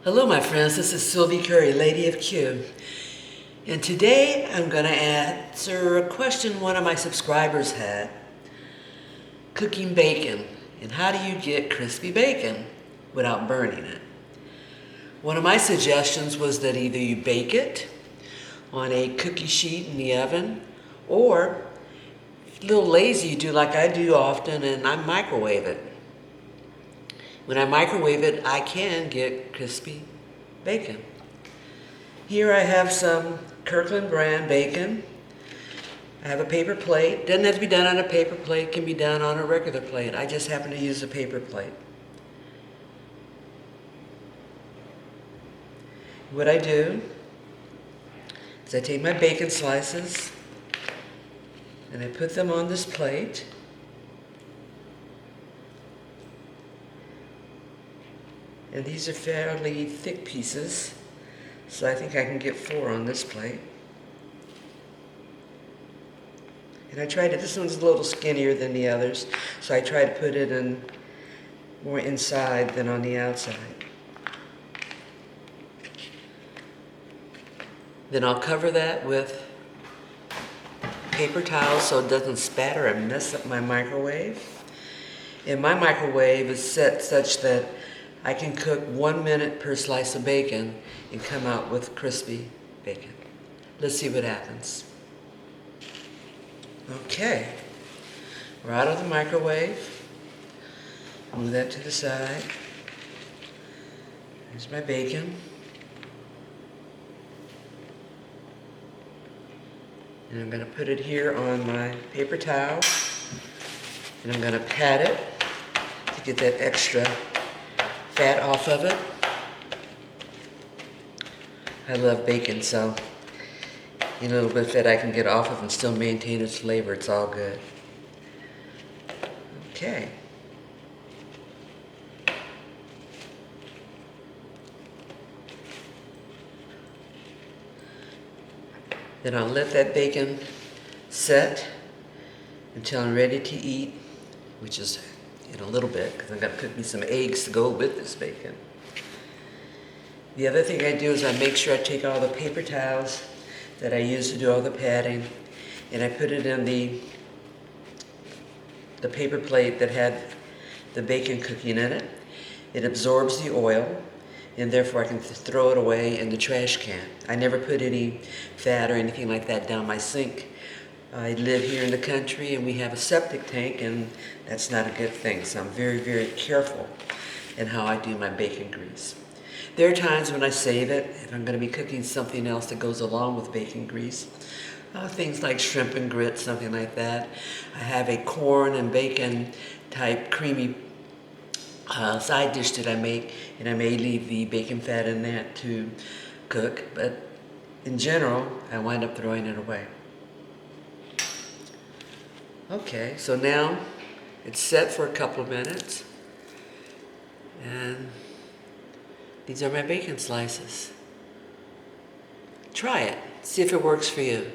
Hello my friends, this is Sylvie Curry, Lady of Q. And today I'm going to answer a question one of my subscribers had. Cooking bacon, and how do you get crispy bacon without burning it? One of my suggestions was that either you bake it on a cookie sheet in the oven, or if you're a little lazy, you do like I do often, and I microwave it. When I microwave it, I can get crispy bacon. Here I have some Kirkland brand bacon. I have a paper plate. Doesn't have to be done on a paper plate, can be done on a regular plate. I just happen to use a paper plate. What I do is I take my bacon slices and I put them on this plate. And these are fairly thick pieces, so I think I can get 4 on this plate. And I tried it, this one's a little skinnier than the others, so I try to put it in more inside than on the outside. Then I'll cover that with paper towel so it doesn't spatter and mess up my microwave. And my microwave is set such that I can cook 1 minute per slice of bacon and come out with crispy bacon. Let's see what happens. Okay, we're out of the microwave. Move that to the side. Here's my bacon. And I'm going to put it here on my paper towel. And I'm going to pat it to get that extra fat off of it. I love bacon, so any little bit of fat I can get off of and still maintain its flavor, it's all good. Okay. Then I'll let that bacon set until I'm ready to eat, which is in a little bit, because I'm going to cook me some eggs to go with this bacon. The other thing I do is I make sure I take all the paper towels that I use to do all the patting, and I put it in the paper plate that had the bacon cooking in it. It absorbs the oil, and therefore I can throw it away in the trash can. I never put any fat or anything like that down my sink. I live here in the country and we have a septic tank, and that's not a good thing. So I'm very, very careful in how I do my bacon grease. There are times when I save it if I'm going to be cooking something else that goes along with bacon grease. Things like shrimp and grits, something like that. I have a corn and bacon type creamy side dish that I make, and I may leave the bacon fat in that to cook, but in general, I wind up throwing it away. Okay, so now it's set for a couple of minutes, and these are my bacon slices. Try it, see if it works for you.